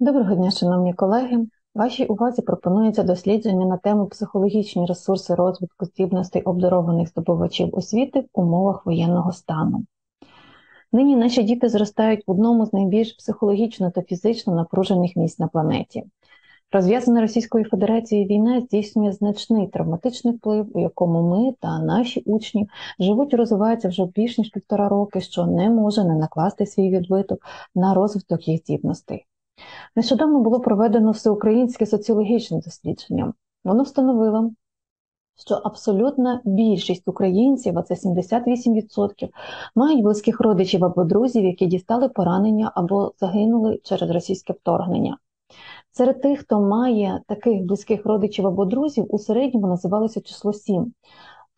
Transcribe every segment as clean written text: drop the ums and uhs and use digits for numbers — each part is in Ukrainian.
Доброго дня, шановні колеги! Вашій увазі пропонується дослідження на тему психологічні ресурси розвитку здібностей обдарованих здобувачів освіти в умовах воєнного стану. Нині наші діти зростають в одному з найбільш психологічно та фізично напружених місць на планеті. Розв'язана Російською Федерацією війна здійснює значний травматичний вплив, у якому ми та наші учні живуть і розвиваються вже більш ніж 1,5 роки, що не може не накласти свій відбиток на розвиток їх здібностей. Нещодавно було проведено всеукраїнське соціологічне дослідження. Воно встановило, що абсолютна більшість українців, а це 78%, мають близьких родичів або друзів, які дістали поранення або загинули через російське вторгнення. Серед тих, хто має таких близьких родичів або друзів, у середньому називалося число 7.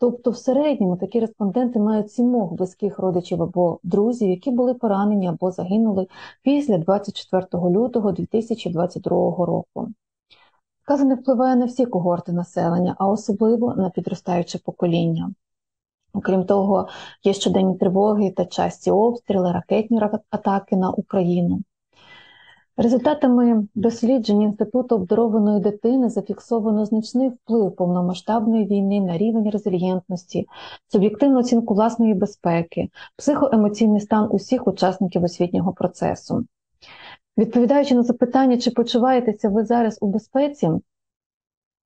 Тобто в середньому такі респонденти мають 7 близьких родичів або друзів, які були поранені або загинули після 24 лютого 2022 року. Сказане впливає на всі когорти населення, а особливо на підростаюче покоління. Окрім того, є щоденні тривоги та часті обстріли, ракетні атаки на Україну. Результатами досліджень Інституту обдарованої дитини зафіксовано значний вплив повномасштабної війни на рівень резильєнтності, суб'єктивну оцінку власної безпеки, психоемоційний стан усіх учасників освітнього процесу. Відповідаючи на запитання, чи почуваєтеся ви зараз у безпеці,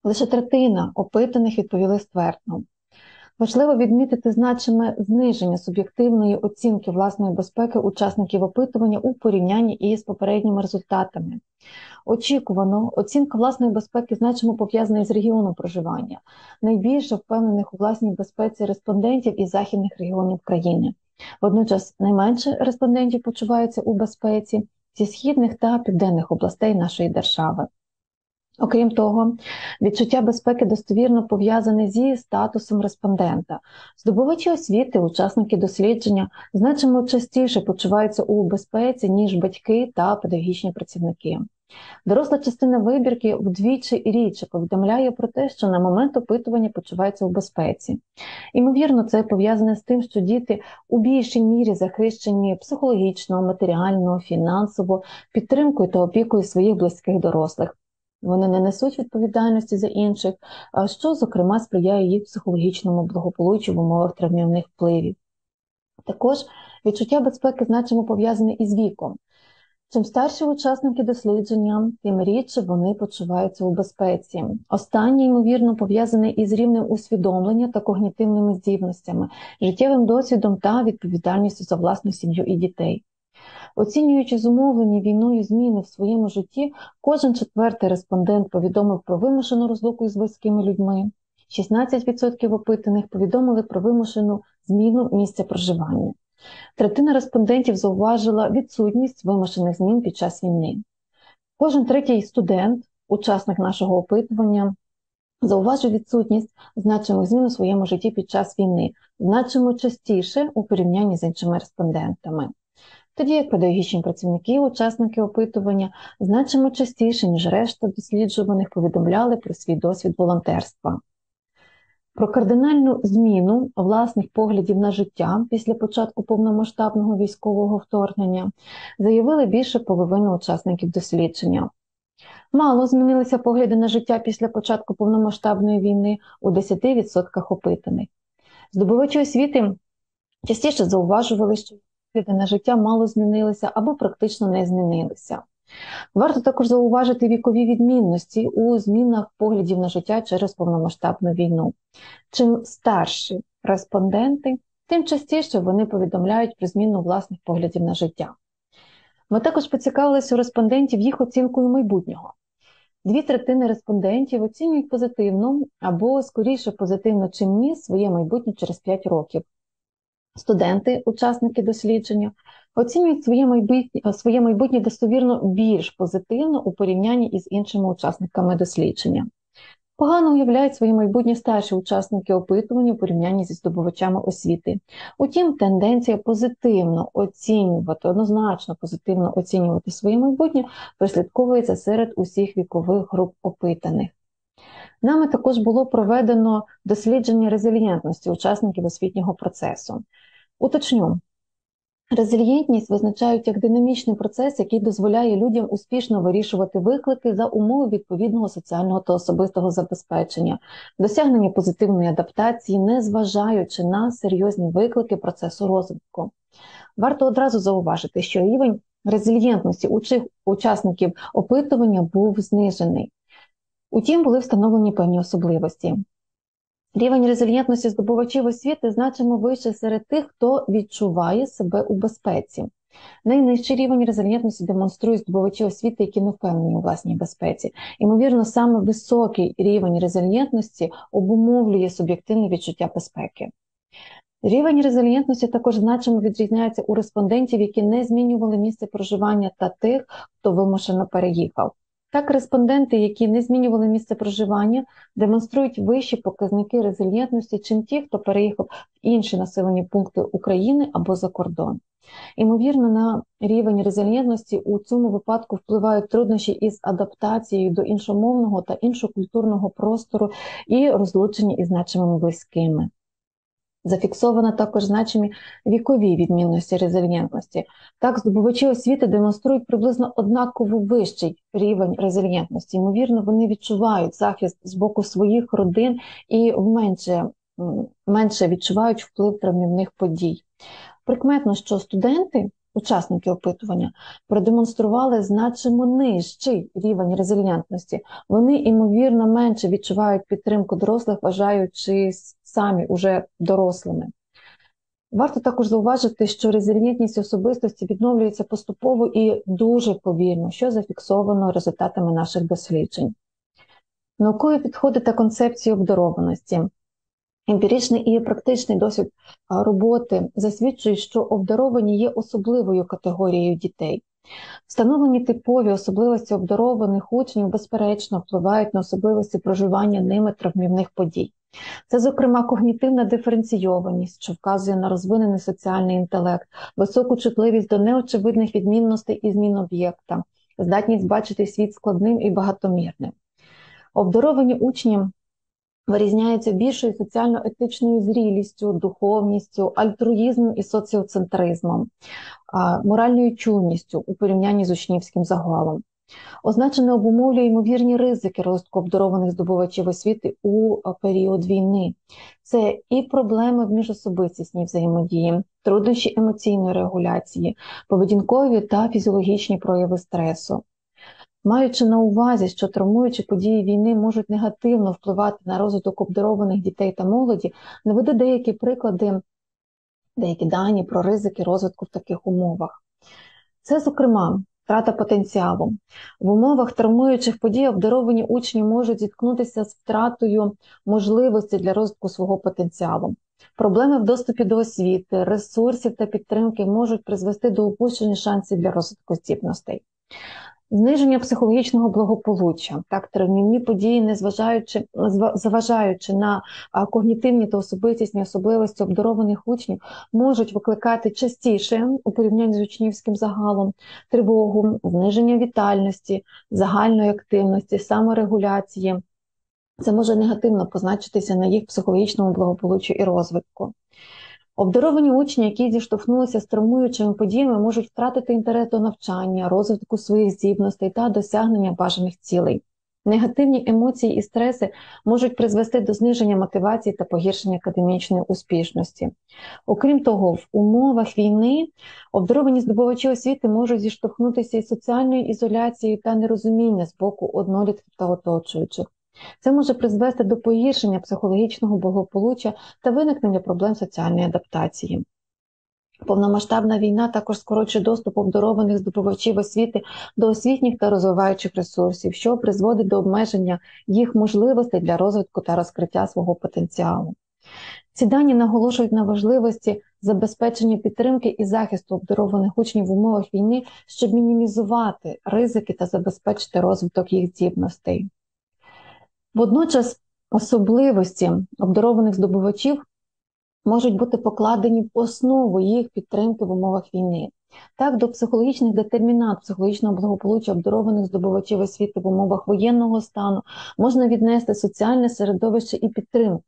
лише третина опитаних відповіли ствердно. Важливо відмітити значиме зниження суб'єктивної оцінки власної безпеки учасників опитування у порівнянні із попередніми результатами. Очікувано, оцінка власної безпеки значимо пов'язана з регіоном проживання. Найбільше впевнених у власній безпеці респондентів із західних регіонів країни. Водночас найменше респондентів почуваються у безпеці зі східних та південних областей нашої держави. Окрім того, відчуття безпеки достовірно пов'язане зі статусом респондента. Здобувачі освіти, учасники дослідження значимо частіше почуваються у безпеці, ніж батьки та педагогічні працівники. Доросла частина вибірки вдвічі і рідше повідомляє про те, що на момент опитування почуваються у безпеці. Імовірно, це пов'язане з тим, що діти у більшій мірі захищені психологічно, матеріально, фінансово, підтримкою та опікою своїх близьких дорослих. Вони не несуть відповідальності за інших, що, зокрема, сприяє їх психологічному благополуччю в умовах травмівних впливів. Також відчуття безпеки значимо пов'язане із віком. Чим старші учасники дослідження, тим рідше вони почуваються у безпеці. Останнє, ймовірно, пов'язане із рівнем усвідомлення та когнітивними здібностями, життєвим досвідом та відповідальністю за власну сім'ю і дітей. Оцінюючи зумовлені війною зміни в своєму житті, кожен 4-й респондент повідомив про вимушену розлуку із близькими людьми. 16% опитаних повідомили про вимушену зміну місця проживання. Третина респондентів зауважила відсутність вимушених змін під час війни. Кожен 3-й студент, учасник нашого опитування, зауважив відсутність значимих змін у своєму житті під час війни, значимо частіше у порівнянні з іншими респондентами. Тоді як педагогічні працівники, учасники опитування, значимо частіше, ніж решта досліджуваних, повідомляли про свій досвід волонтерства. Про кардинальну зміну власних поглядів на життя після початку повномасштабного військового вторгнення заявили більше половини учасників дослідження. Мало змінилися погляди на життя після початку повномасштабної війни у 10% опитаних. Здобувачі освіти частіше зауважували, що погляди на життя мало змінилися або практично не змінилися. Варто також зауважити вікові відмінності у змінах поглядів на життя через повномасштабну війну. Чим старші респонденти, тим частіше вони повідомляють про зміну власних поглядів на життя. Ми також поцікавилися у респондентів їх оцінкою майбутнього. 2/3 респондентів оцінюють позитивно або, скоріше, позитивно, чим ні, своє майбутнє через 5 років. Студенти, учасники дослідження, оцінюють своє майбутнє достовірно більш позитивно у порівнянні із іншими учасниками дослідження. Погано уявляють своє майбутнє старші учасники опитування у порівнянні зі здобувачами освіти. Утім, тенденція позитивно оцінювати, однозначно позитивно оцінювати своє майбутнє прослідковується серед усіх вікових груп опитаних. Нами також було проведено дослідження резильєнтності учасників освітнього процесу. Уточню, Резильєнтність визначають як динамічний процес, який дозволяє людям успішно вирішувати виклики за умови відповідного соціального та особистого забезпечення, досягнення позитивної адаптації, незважаючи на серйозні виклики процесу розвитку. Варто одразу зауважити, що рівень резильєнтності учасників опитування був знижений. Утім, були встановлені певні особливості. Рівень резильєнтності здобувачів освіти значимо вище серед тих, хто відчуває себе у безпеці. Найнижчий рівень резильєнтності демонструють здобувачі освіти, які не впевнені у власній безпеці. Ймовірно, саме високий рівень резильєнтності обумовлює суб'єктивне відчуття безпеки. Рівень резильєнтності також значимо відрізняється у респондентів, які не змінювали місце проживання, та тих, хто вимушено переїхав. Так, респонденти, які не змінювали місце проживання, демонструють вищі показники резильєнтності, чим ті, хто переїхав в інші населені пункти України або за кордон. Ймовірно, на рівень резильєнтності у цьому випадку впливають труднощі із адаптацією до іншомовного та іншокультурного простору і розлучення із значимими близькими. Зафіксовано також значимі вікові відмінності резильєнтності. Так, здобувачі освіти демонструють приблизно однаково вищий рівень резильєнтності. Ймовірно, вони відчувають захист з боку своїх родин і менше відчувають вплив травмівних подій. Прикметно, що студенти, учасники опитування, продемонстрували значимо нижчий рівень резильєнтності. Вони, ймовірно, менше відчувають підтримку дорослих, вважаючись самі уже дорослими. Варто також зауважити, що резильєнтність особистості відновлюється поступово і дуже повільно, що зафіксовано результатами наших досліджень. Наукові підходи та концепції обдарованості. Емпіричний і практичний досвід роботи засвідчують, що обдаровані є особливою категорією дітей. Встановлені типові особливості обдарованих учнів безперечно впливають на особливості проживання ними травмівних подій. Це, зокрема, когнітивна диференційованість, що вказує на розвинений соціальний інтелект, високу чутливість до неочевидних відмінностей і змін об'єкта, здатність бачити світ складним і багатомірним. Обдаровані учні вирізняються більшою соціально-етичною зрілістю, духовністю, альтруїзмом і соціоцентризмом, моральною чуйністю у порівнянні з учнівським загалом. Означене обумовлює ймовірні ризики розвитку обдарованих здобувачів освіти у період війни. Це і проблеми в міжособистісній взаємодії, труднощі емоційної регуляції, поведінкові та фізіологічні прояви стресу. Маючи на увазі, що травмуючі події війни можуть негативно впливати на розвиток обдарованих дітей та молоді, наведу деякі приклади, деякі дані про ризики розвитку в таких умовах. Це, зокрема, втрата потенціалу. В умовах травмуючих подій обдаровані учні можуть зіткнутися з втратою можливості для розвитку свого потенціалу. Проблеми в доступі до освіти, ресурсів та підтримки можуть призвести до упущення шансів для розвитку здібностей. Зниження психологічного благополуччя. Так, травмівні події, заважаючи на когнітивні та особистісні особливості обдарованих учнів, можуть викликати частіше, у порівнянні з учнівським загалом, тривогу, зниження вітальності, загальної активності, саморегуляції. Це може негативно позначитися на їх психологічному благополуччі і розвитку. Обдаровані учні, які зіштовхнулися з травмуючими подіями, можуть втратити інтерес до навчання, розвитку своїх здібностей та досягнення бажаних цілей. Негативні емоції і стреси можуть призвести до зниження мотивації та погіршення академічної успішності. Окрім того, в умовах війни обдаровані здобувачі освіти можуть зіштовхнутися із соціальною ізоляцією та нерозуміння з боку однолітків та оточуючих. Це може призвести до погіршення психологічного благополуччя та виникнення проблем соціальної адаптації. Повномасштабна війна також скорочує доступ обдарованих здобувачів освіти до освітніх та розвиваючих ресурсів, що призводить до обмеження їх можливостей для розвитку та розкриття свого потенціалу. Ці дані наголошують на важливості забезпечення підтримки і захисту обдарованих учнів в умовах війни, щоб мінімізувати ризики та забезпечити розвиток їх здібностей. Водночас особливості обдарованих здобувачів можуть бути покладені в основу їх підтримки в умовах війни. Так, до психологічних детермінант психологічного благополуччя обдарованих здобувачів освіти в умовах воєнного стану можна віднести соціальне середовище і підтримку.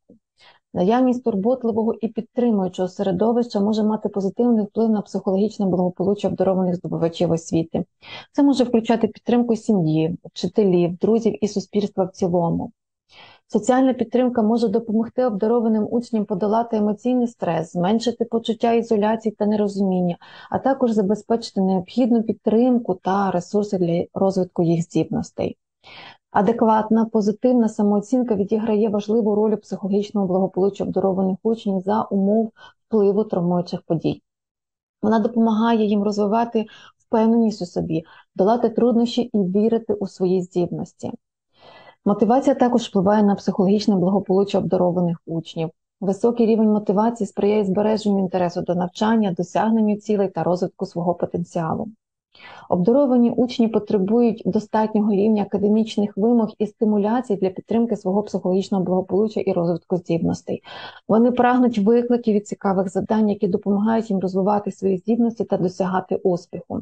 Наявність турботливого і підтримуючого середовища може мати позитивний вплив на психологічне благополуччя обдарованих здобувачів освіти. Це може включати підтримку сім'ї, вчителів, друзів і суспільства в цілому. Соціальна підтримка може допомогти обдарованим учням подолати емоційний стрес, зменшити почуття ізоляції та нерозуміння, а також забезпечити необхідну підтримку та ресурси для розвитку їх здібностей. Адекватна, позитивна самооцінка відіграє важливу роль у психологічному благополуччі обдарованих учнів за умов впливу травмуючих подій. Вона допомагає їм розвивати впевненість у собі, долати труднощі і вірити у свої здібності. Мотивація також впливає на психологічне благополуччя обдарованих учнів. Високий рівень мотивації сприяє збереженню інтересу до навчання, досягненню цілей та розвитку свого потенціалу. Обдаровані учні потребують достатнього рівня академічних вимог і стимуляцій для підтримки свого психологічного благополуччя і розвитку здібностей. Вони прагнуть викликів від цікавих завдань, які допомагають їм розвивати свої здібності та досягати успіху.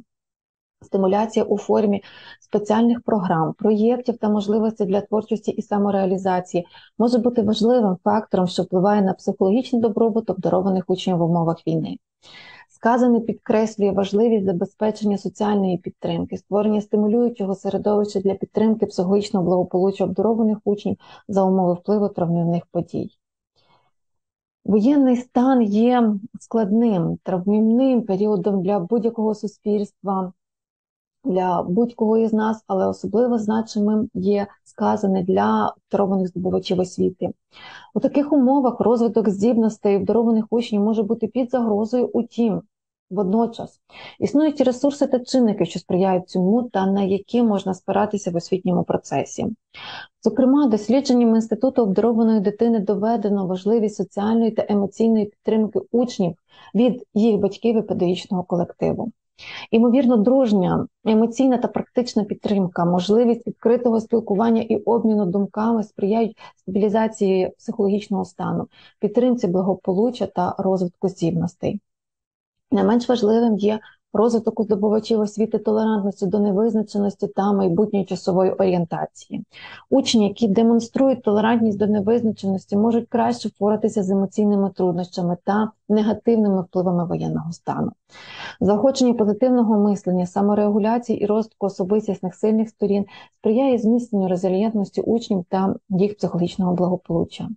Стимуляція у формі спеціальних програм, проєктів та можливостей для творчості і самореалізації може бути важливим фактором, що впливає на психологічний добробут обдарованих учнів в умовах війни. Сказане підкреслює важливість забезпечення соціальної підтримки, створення стимулюючого середовища для підтримки психологічного благополуччя обдарованих учнів за умови впливу травмівних подій. Воєнний стан є складним, травмівним періодом для будь-якого суспільства, для будь-кого із нас, але особливо значимим є сказане для обдарованих здобувачів освіти. У таких умовах розвиток здібностей обдарованих учнів може бути під загрозою, утім, водночас існують ресурси та чинники, що сприяють цьому та на які можна спиратися в освітньому процесі. Зокрема, дослідженням Інституту обдарованої дитини доведено важливість соціальної та емоційної підтримки учнів від їх батьків і педагогічного колективу. Імовірно, дружня, емоційна та практична підтримка, можливість відкритого спілкування і обміну думками сприяють стабілізації психологічного стану, підтримці благополуччя та розвитку здібностей. Не менш важливим є розвиток у здобувачів освіти толерантності до невизначеності та майбутньої часової орієнтації. Учні, які демонструють толерантність до невизначеності, можуть краще впоратися з емоційними труднощами та негативними впливами воєнного стану. Заохочення позитивного мислення, саморегуляції і розвитку особистісних сильних сторін сприяє зміцненню резильєнтності учнів та їх психологічного благополуччя.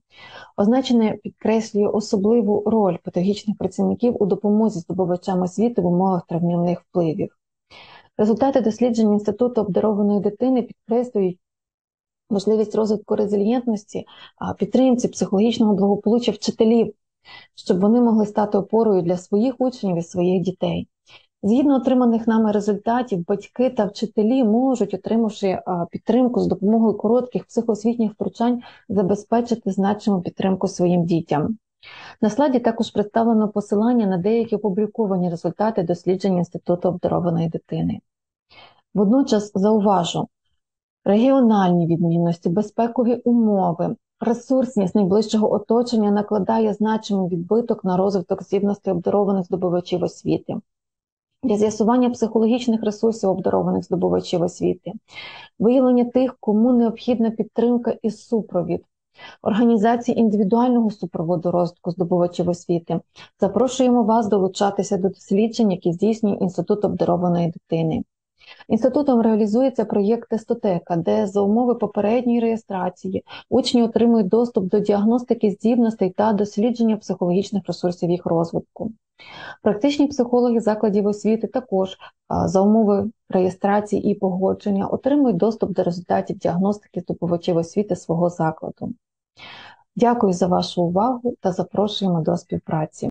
Означене підкреслює особливу роль педагогічних працівників у допомозі здобувачам освіти в умовах травмівних впливів. Результати досліджень Інституту обдарованої дитини підкреслюють можливість розвитку резильєнтності, підтримці психологічного благополуччя вчителів, щоб вони могли стати опорою для своїх учнів і своїх дітей. Згідно отриманих нами результатів, батьки та вчителі можуть, отримавши підтримку з допомогою коротких психоосвітніх втручань, забезпечити значиму підтримку своїм дітям. На слайді також представлено посилання на деякі опубліковані результати досліджень Інституту обдарованої дитини. Водночас зауважу, регіональні відмінності, безпекові умови, ресурсність найближчого оточення накладає значимий відбиток на розвиток здібностей обдарованих здобувачів освіти. Для з'ясування психологічних ресурсів обдарованих здобувачів освіти, виявлення тих, кому необхідна підтримка і супровід, організації індивідуального супроводу розвитку здобувачів освіти. Запрошуємо вас долучатися до досліджень, які здійснює Інститут обдарованої дитини. Інститутом реалізується проєкт «Тестотека», де за умови попередньої реєстрації учні отримують доступ до діагностики здібностей та дослідження психологічних ресурсів їх розвитку. Практичні психологи закладів освіти також за умови реєстрації і погодження отримують доступ до результатів діагностики здобувачів освіти свого закладу. Дякую за вашу увагу та запрошуємо до співпраці.